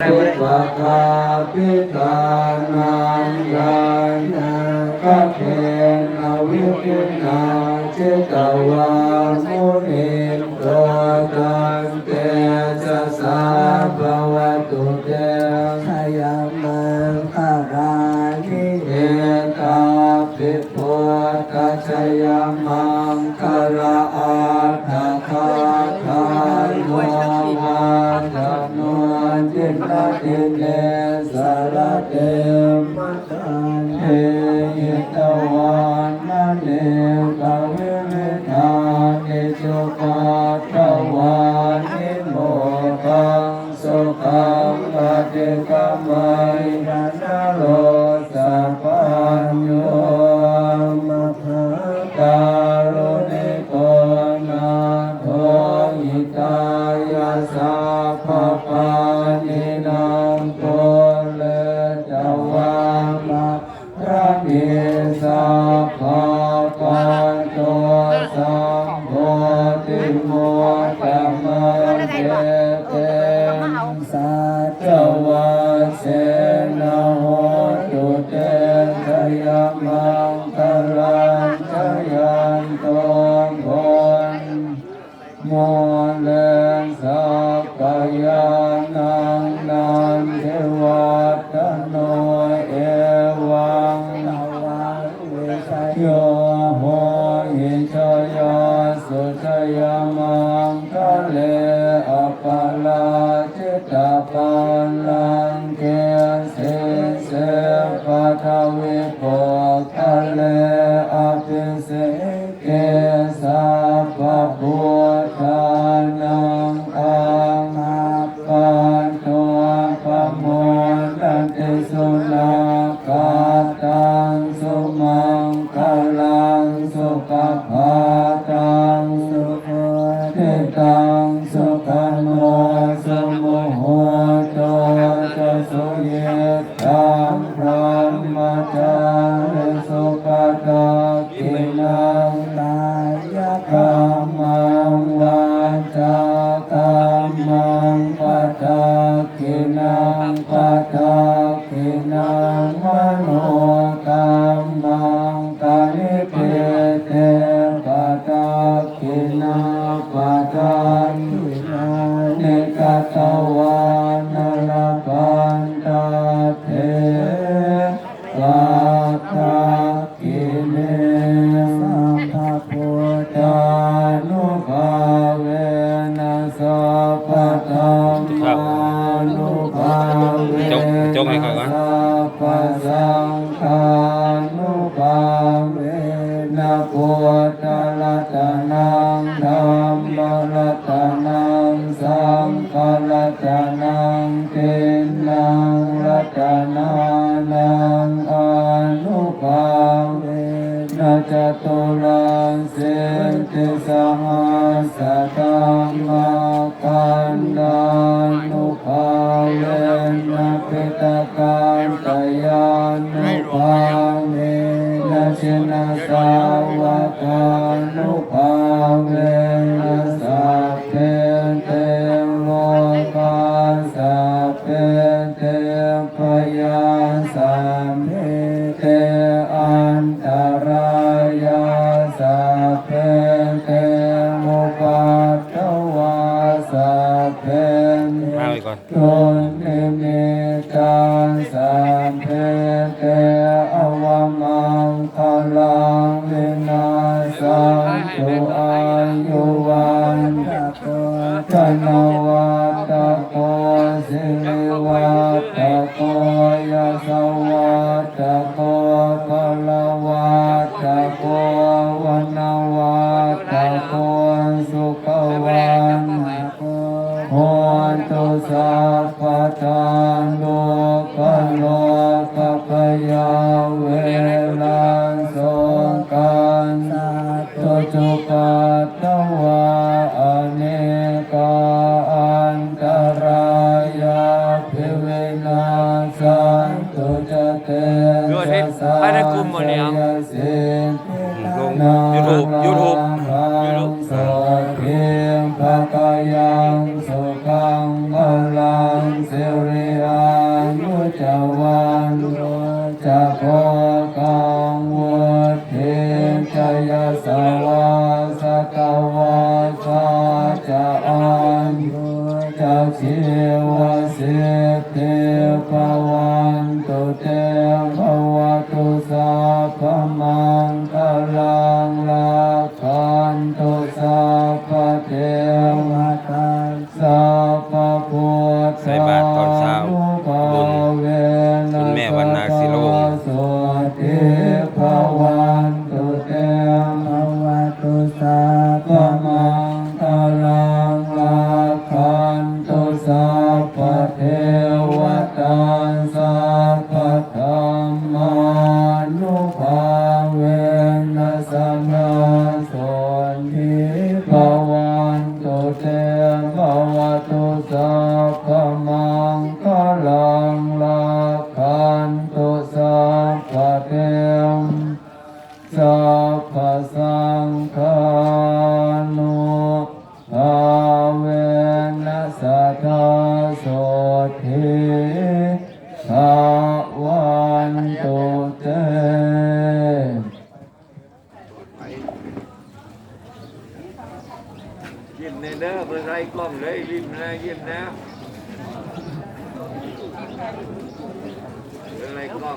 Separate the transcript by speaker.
Speaker 1: ทิปะคาปิตานังยานาคเทนาวิปุนาจิตวามุนิโตตันเตจะสาภวตุเตชยามังคารานิเอตาปิปุตตะชยามังคาราอาตคาทานโนวาทโนจิตติเตสารเตมัตตังเทหิตวันนาเนกวิวิธานิจุปัตตวันนิโมกังสุขังปฏิกัมมัยนันโลสัพพัญโยมะขะตารุณิโกนาโทหิตายาสัพพปานินังโกเลจวามะพระนิสัพพะปันโตสัมโพธิโมตัมมังเตเตสัจวัสเสนะโหตุเตชยมังคลังชยันโตโพนโมเลสัพพยานังนันเทวัตโนเอวังนวังเวชโยโหหิชยาสุชยมังคะเลอปะลาจิตตปันลังเกสิเสปะทวิโภคะเลอภิเสเกสัพพะพุทธานังอังอาปันโตปะโมทันติสุนาคาตังสุมังคลังสุขภาตังสุขเทตังสุขันโมสมุโหโตจะสุเยตังพรหมจาริสุขตากินังตายะกรรมังวาจากรรมังปัตตากินังปัตตากินังมโนกรรมังกาลิเตเตปัตตากินังปัตตากินังเนกตวานลปันตาเทปัตตากิเนสัมภพุทธานุภาเวนะสัพพะธัมมานุภาเวนะสัพพะสังฆานุภาเวนะพุทธรัตนังธัมมรัตนังสังฆรัตนังตินนังรัตนานังอนุภาเวนะจตุรังสิติสหัสธัมมาคันดานุภาเวนะปิตกันตยานุภาเวนะชินสาวกานุภาเวนะสัพเพเตโลกาสัพเพเตพยาสัมเพเตอันตรายาสัพเพเตมุปัตตวาสัพเพตุนิมิตังสัพเพเตอวมังคลังวินาสันตุอายุวันธนวัตโกสิริวัตโกยสวัตโกพลวัตโกวันวัตโกสุขวันโหตุสัพพะทานโลกโลกพยาเวลังโสกันตุจุปัตตวาอเนกาอันตรายาภิวินาสันตุจเตจะสาเส
Speaker 2: ลง YouTube
Speaker 1: โสเพียงภะกายังสุขังพลังสิริ โภกังวุฒิจยสวาสกวาสาจะอัญยุจะชีวสิทธิภวันตุเตภวตุสัพพมังคลังลักขันตุสัพพเทวตาสัพพพุทธ
Speaker 2: ใส่บาตรตอนเช้าบุญคุณแม่วรรณาศิลวงศ์
Speaker 1: สุติภวันตุเตภวตุสัพพมังคลังลักขันตุสัพพเทวตาสัพพธรรมานุภาเวนัสสนาโสติภวันตุเตภวตุสัพพมังคลังลักขันตุสัพพเทวสัพพสังฆานุภาเวนัสสทาโสทิภาวันตุเต
Speaker 3: ยิ้มในเด้อเพื่อใส่กล้องเลยยิ้มนะยิ้มนะเพื่อใส่กล้อง